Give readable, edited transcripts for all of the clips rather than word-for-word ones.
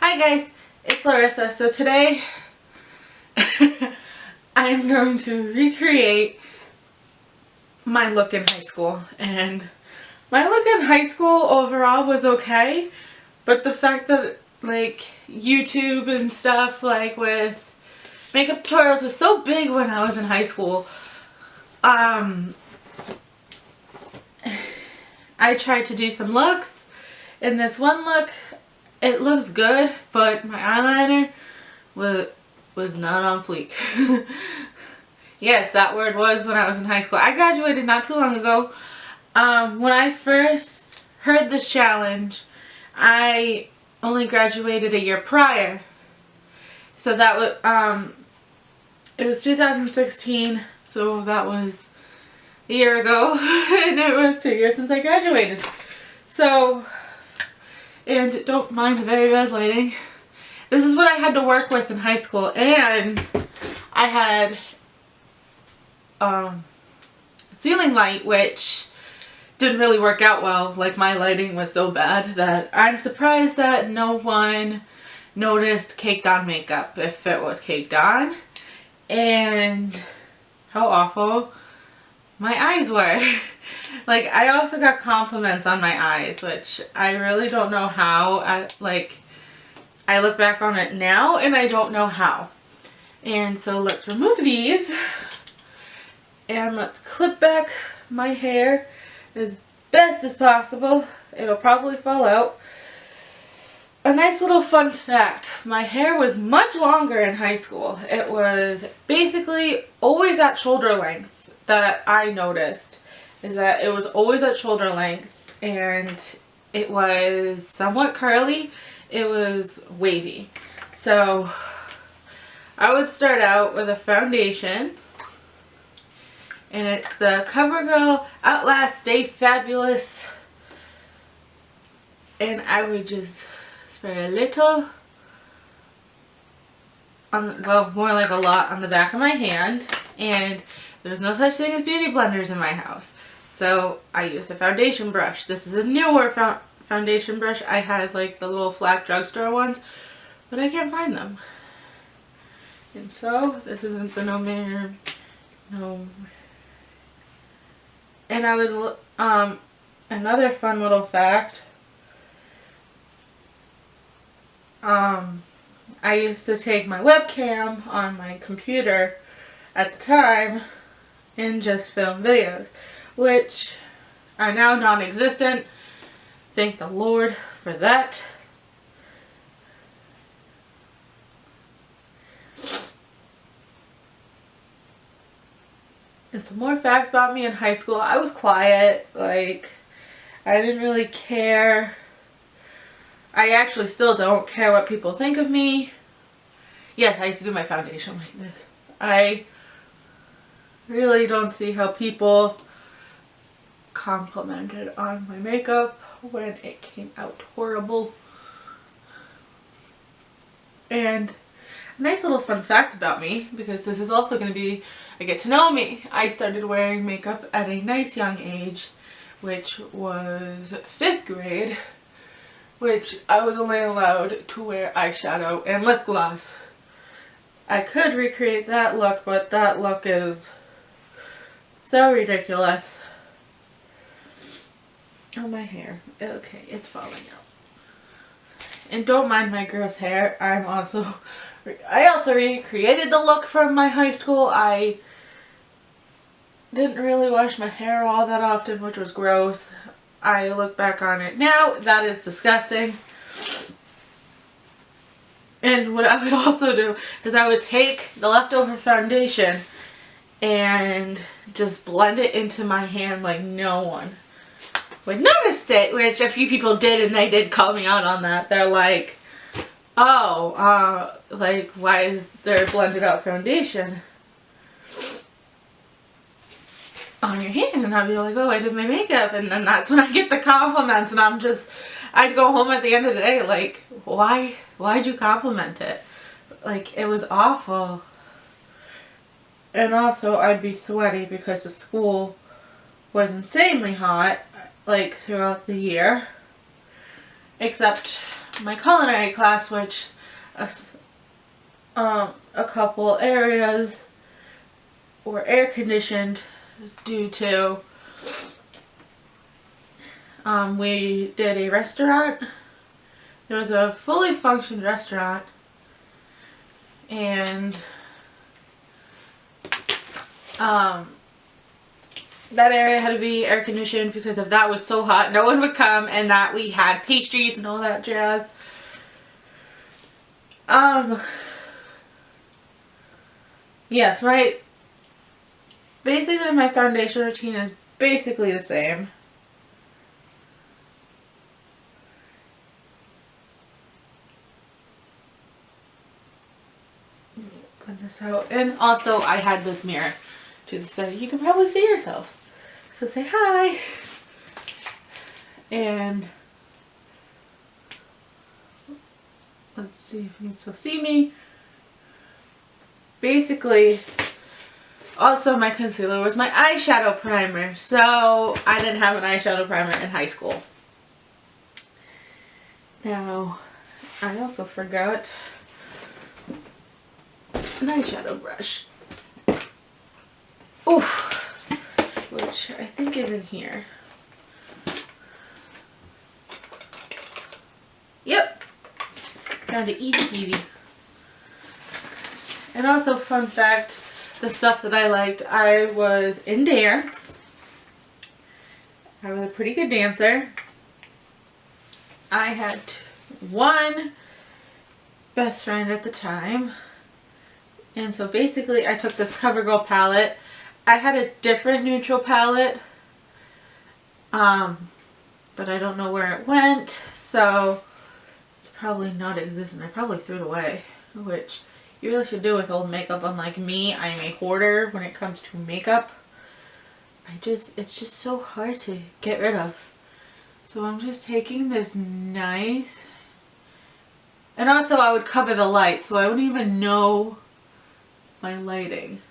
Hi guys, it's Larissa. So today I'm going to recreate my look in high school, and my look in high school overall was okay, but the fact that like YouTube and stuff like with makeup tutorials was so big when I was in high school. I tried to do some looks, and this one look, it looks good, but my eyeliner was not on fleek. Yes, that word was when I was in high school. I graduated not too long ago. When I first heard this challenge, I only graduated a year prior. So that was, it was 2016, so that was a year ago, and it was 2 years since I graduated. So, and don't mind the very bad lighting. This is what I had to work with in high school, and I had ceiling light, which didn't really work out well. Like, my lighting was so bad that I'm surprised that no one noticed caked on makeup if it was caked on. And how awful my eyes were. Like, I also got compliments on my eyes, which I really don't know how. I look back on it now and I don't know how. And so let's remove these and let's clip back my hair as best as possible. It'll probably fall out. A nice little fun fact, my hair was much longer in high school. It was basically always at shoulder length. That I noticed is that it was always at shoulder length, and it was somewhat curly. It was wavy. So I would start out with a foundation, and it's the CoverGirl Outlast Stay Fabulous, and I would just spray a little on, well, more like a lot on the back of my hand. And there's no such thing as beauty blenders in my house, so I used a foundation brush. This is a newer foundation brush. I had like the little flat drugstore ones, but I can't find them. And so this isn't the no. And I would another fun little fact. I used to take my webcam on my computer at the time and just film videos, which are now non-existent. Thank the Lord for that. And some more facts about me in high school. I was quiet. Like, I didn't really care. I actually still don't care what people think of me. Yes, I used to do my foundation like this. I really don't see how people complimented on my makeup when it came out horrible. And a nice little fun fact about me, because this is also going to be a get to know me. I started wearing makeup at a nice young age, which was 5th grade, which I was only allowed to wear eyeshadow and lip gloss. I could recreate that look, but that look is so ridiculous. Oh, my hair. Okay, it's falling out. And don't mind my gross hair. I also recreated the look from my high school. I didn't really wash my hair all that often, which was gross. I look back on it now, that is disgusting. And what I would also do is I would take the leftover foundation and just blend it into my hand like no one would notice it, which a few people did, and they did call me out on that. They're like, oh, like, why is there blended out foundation on your hand? And I'd be like, oh, I did my makeup. And then that's when I get the compliments, and I'd go home at the end of the day like, why'd you compliment it? Like, it was awful. And also, I'd be sweaty because the school was insanely hot, like, throughout the year. Except my culinary class, which a couple areas were air conditioned due to we did a restaurant. It was a fully functioned restaurant, and that area had to be air conditioned because if that was so hot, no one would come, and that we had pastries and all that jazz. Yes, basically my foundation routine is basically the same. Blend this out. And also I had this mirror to the side. You can probably see yourself. So say hi. And let's see if you can still see me. Basically, also my concealer was my eyeshadow primer. So I didn't have an eyeshadow primer in high school. Now, I also forgot an eyeshadow brush. Oof. Which I think is in here. Yep. Found it easy peasy. And also, fun fact, the stuff that I liked, I was in dance. I was a pretty good dancer. I had one best friend at the time. And so basically I took this CoverGirl palette. I had a different neutral palette. But I don't know where it went. So it's probably not existent. I probably threw it away. Which you really should do with old makeup. Unlike me, I am a hoarder when it comes to makeup. It's just so hard to get rid of. So I'm just taking this nice, and also I would cover the light so I wouldn't even know my lighting.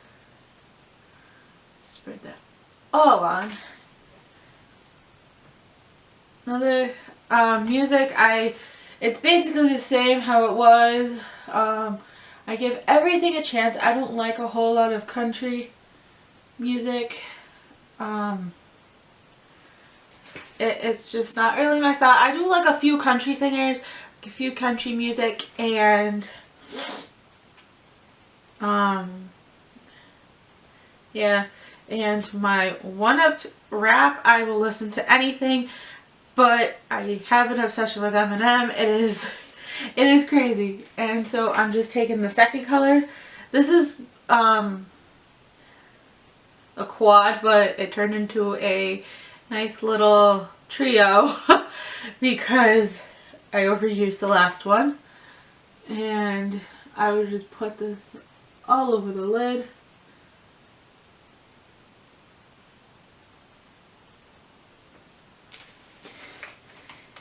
Spread that all on. Another music, it's basically the same how it was. I give everything a chance. I don't like a whole lot of country music. It's just not really my style. I do like a few country singers, like a few country music, and yeah, and my one-up rap, I will listen to anything, but I have an obsession with Eminem. It is crazy. And so I'm just taking the second color. This is a quad, but it turned into a nice little trio because I overused the last one. And I would just put this all over the lid.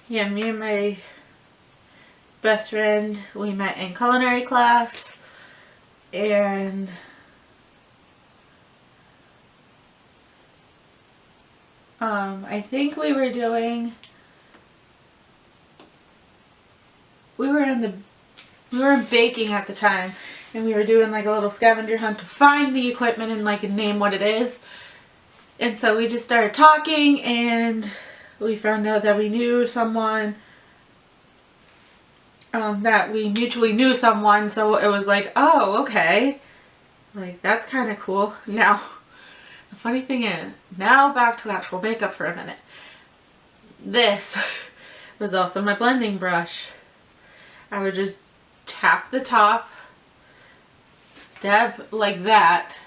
Yeah, me and my best friend, we met in culinary class, and I think we were in baking at the time, and we were doing like a little scavenger hunt to find the equipment and like name what it is. And so we just started talking, and we found out that we knew someone, that we mutually knew someone, so it was like, oh, okay, like that's kind of cool. Now, the funny thing is, now back to actual makeup for a minute. This was also my blending brush. I would just tap the top, dab like that,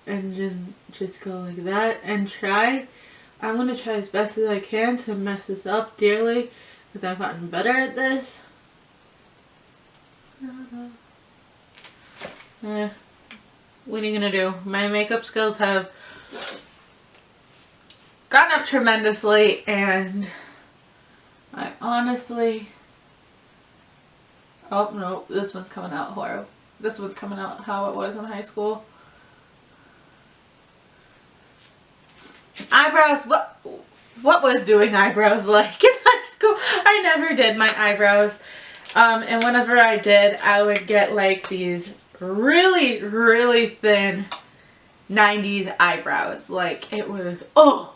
and just go like that and try. I'm going to try as best as I can to mess this up dearly because I've gotten better at this. What are you going to do? My makeup skills have gone up tremendously, and I honestly... Oh no, this one's coming out horrible. This one's coming out how it was in high school. Eyebrows, what was doing eyebrows like in high school. I never did my eyebrows. And whenever I did, I would get like these really, really thin 90s eyebrows. Like it was, oh,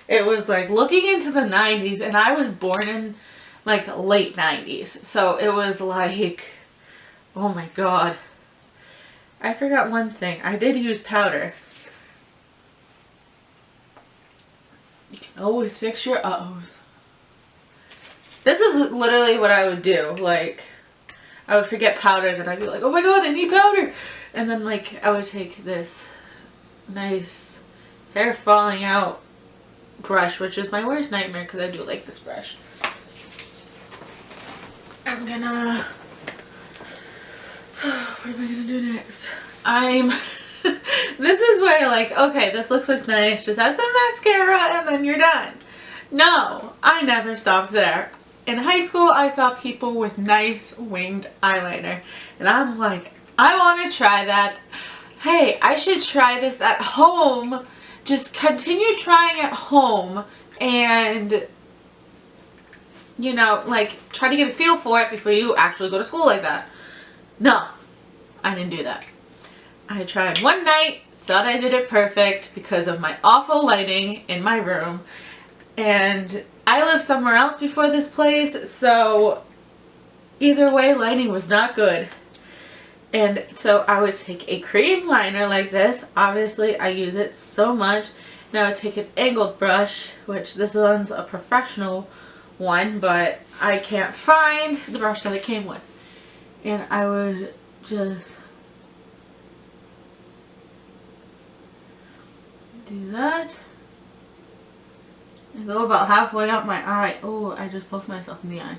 it was like looking into the 90s, and I was born in like late 90s. So it was like, oh my God. I forgot one thing. I did use powder. You can always fix your uh-ohs. This is literally what I would do. Like, I would forget powder, and I'd be like, oh my God, I need powder. And then like, I would take this nice hair falling out brush, which is my worst nightmare because I do like this brush. I'm gonna, what am I gonna do next? This is where like, okay, this looks like nice, just add some mascara and then you're done. No, I never stopped there. In high school, I saw people with nice winged eyeliner, and I'm like, I want to try that. Hey, I should try this at home. Just continue trying at home and, you know, like try to get a feel for it before you actually go to school like that. No, I didn't do that. I tried one night, thought I did it perfect because of my awful lighting in my room, and I lived somewhere else before this place, so either way, lighting was not good. And so I would take a cream liner like this. Obviously, I use it so much. And I would take an angled brush, which this one's a professional one, but I can't find the brush that it came with. And I would just do that. And go about halfway up my eye. Oh, I just poked myself in the eye.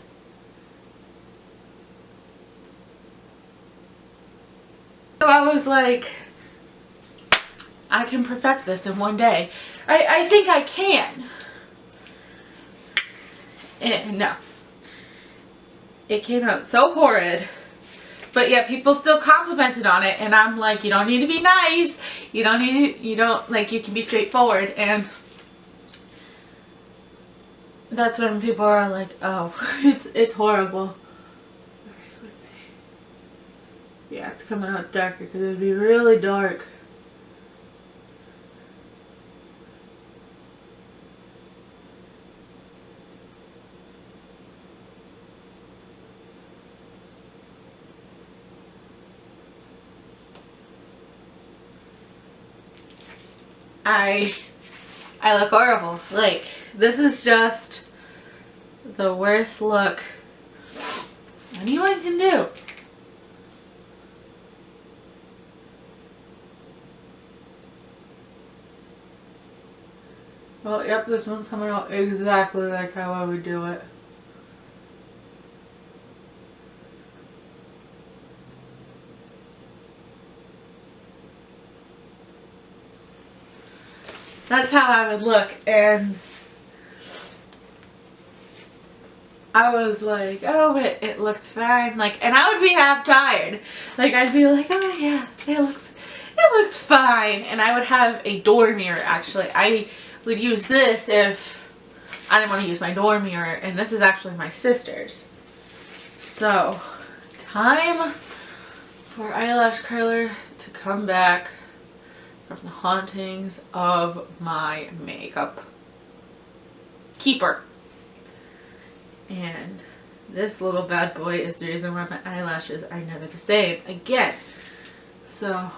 So I was like, I can perfect this in one day. I think I can. And no. It came out so horrid. But yeah, people still complimented on it, and I'm like, you don't need to be nice. You don't need, you don't, like, you can be straightforward. And that's when people are like, oh, it's horrible. Yeah, it's coming out darker because it would be really dark. I look horrible. Like, this is just the worst look anyone can do. Well, yep, this one's coming out exactly like how I would do it. That's how I would look, and I was like, oh, it looks fine. Like, and I would be half tired. Like, I'd be like, oh yeah, it looks fine. And I would have a door mirror, actually. I would use this if I didn't want to use my door mirror, and this is actually my sister's. So, time for eyelash curler to come back from the hauntings of my makeup keeper. And this little bad boy is the reason why my eyelashes are never the same again. So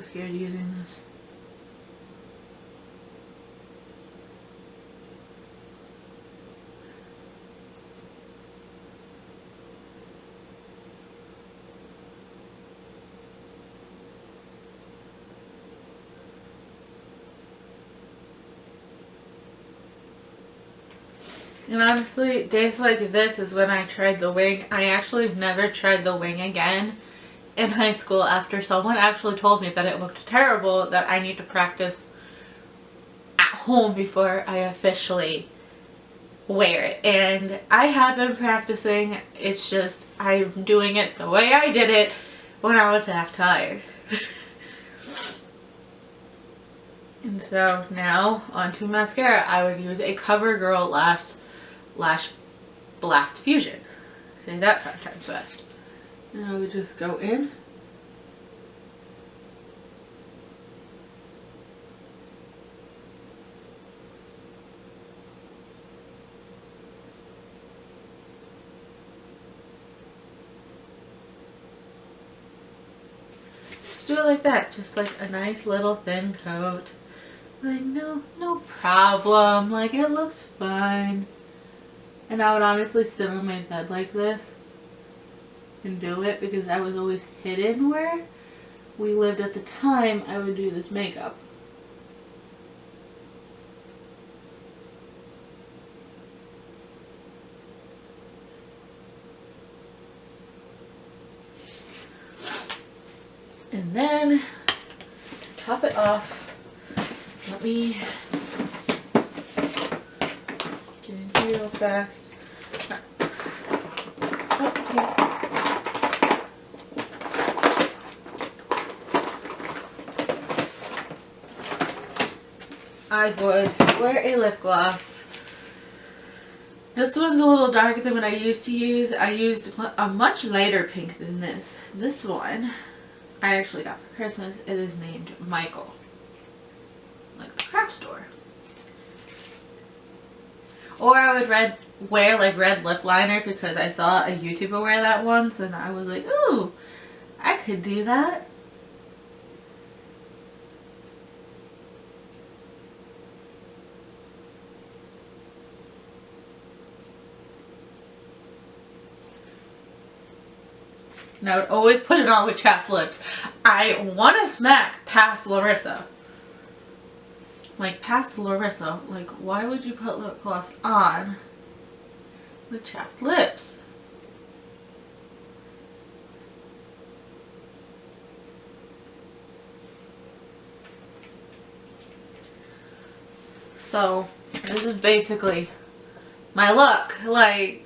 scared using this. And honestly, days like this is when I tried the wing. I actually never tried the wing again in high school after someone actually told me that it looked terrible, that I need to practice at home before I officially wear it. And I have been practicing. It's just I'm doing it the way I did it when I was half tired. And so now onto mascara. I would use a CoverGirl Lash Blast Fusion. Say that 5 times fast. And I would just go in. Just do it like that. Just like a nice little thin coat. Like, no problem. Like, it looks fine. And I would honestly sit on my bed like this and do it because I was always hidden where we lived at the time. I would do this makeup. And then to top it off, let me get into here real fast. Okay. I would wear a lip gloss. This one's a little darker than what I used to use. I used a much lighter pink than this. This one I actually got for Christmas. It is named Michael. Like the craft store. Or I would wear like red lip liner because I saw a YouTuber wear that once and I was like, ooh, I could do that. And I would always put it on with chapped lips. I want to smack past Larissa. Like, past Larissa. Like, why would you put lip gloss on with chapped lips? So, this is basically my look. Like,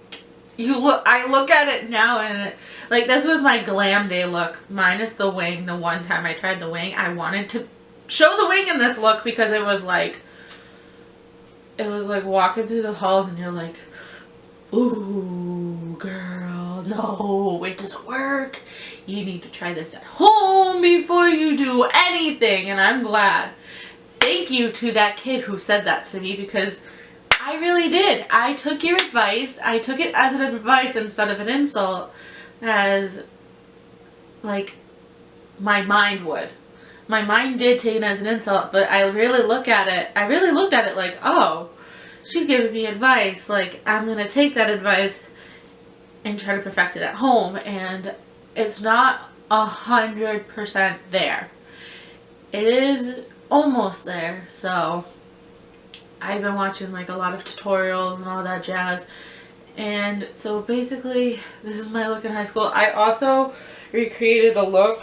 I look at it now and like this was my glam day look minus the wing. The one time I tried the wing, I wanted to show the wing in this look because it was like walking through the halls and you're like, ooh girl, no, it doesn't work. You need to try this at home before you do anything. And I'm glad. Thank you to that kid who said that to me because I really did. I took your advice. I took it as an advice instead of an insult, as like my mind would. My mind did take it as an insult, but I really look at it. I really looked at it like, oh, she's giving me advice. Like, I'm going to take that advice and try to perfect it at home. And it's not 100% there. It is almost there. So I've been watching like a lot of tutorials and all that jazz. And so basically this is my look in high school. I also recreated a look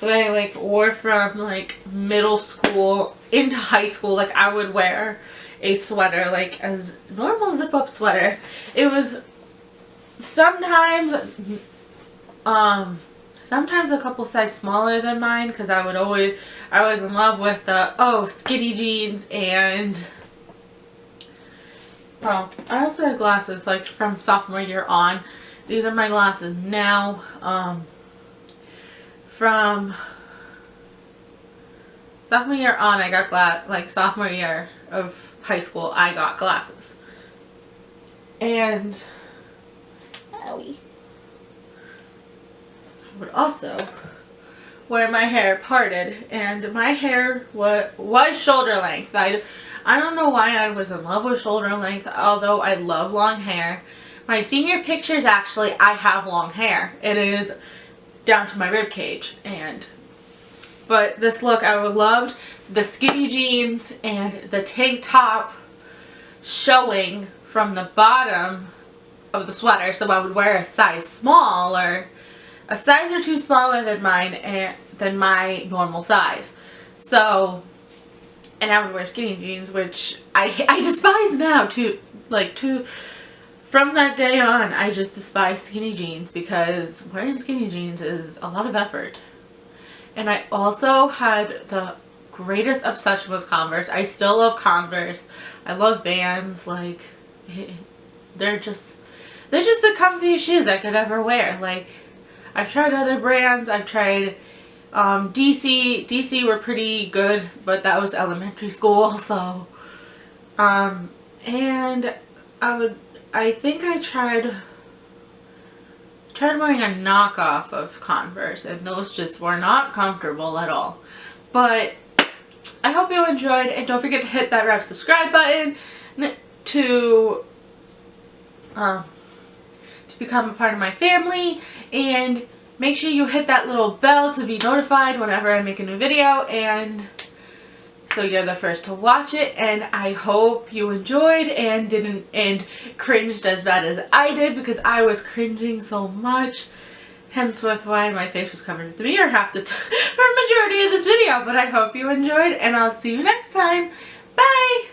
that I like wore from like middle school into high school. Like I would wear a sweater like as normal zip up sweater. It was sometimes sometimes a couple size smaller than mine because I was in love with the skinny jeans. And oh, I also had glasses like from sophomore year on. These are my glasses now. From sophomore year on, I got like sophomore year of high school, I got glasses. And owie, I would also wear my hair parted, and my hair was shoulder length. I don't know why I was in love with shoulder length, although I love long hair. My senior pictures, actually, I have long hair. It is down to my rib cage. But this look, I would loved the skinny jeans and the tank top showing from the bottom of the sweater. So I would wear a size smaller, a size or two smaller than mine, and than my normal size. So, and I would wear skinny jeans, which I despise now too. From that day on, I just despise skinny jeans because wearing skinny jeans is a lot of effort. And I also had the greatest obsession with Converse. I still love Converse. I love Vans. Like, they're just the comfiest shoes I could ever wear. Like, I've tried other brands. I've tried DC were pretty good, but that was elementary school. So and I think I tried wearing a knockoff of Converse, and those just were not comfortable at all. But I hope you enjoyed, and don't forget to hit that red subscribe button to become a part of my family, and make sure you hit that little bell to be notified whenever I make a new video, and so you're the first to watch it. And I hope you enjoyed and didn't cringed as bad as I did, because I was cringing so much. Hence with why my face was covered with mirror half the majority of this video. But I hope you enjoyed, and I'll see you next time. Bye!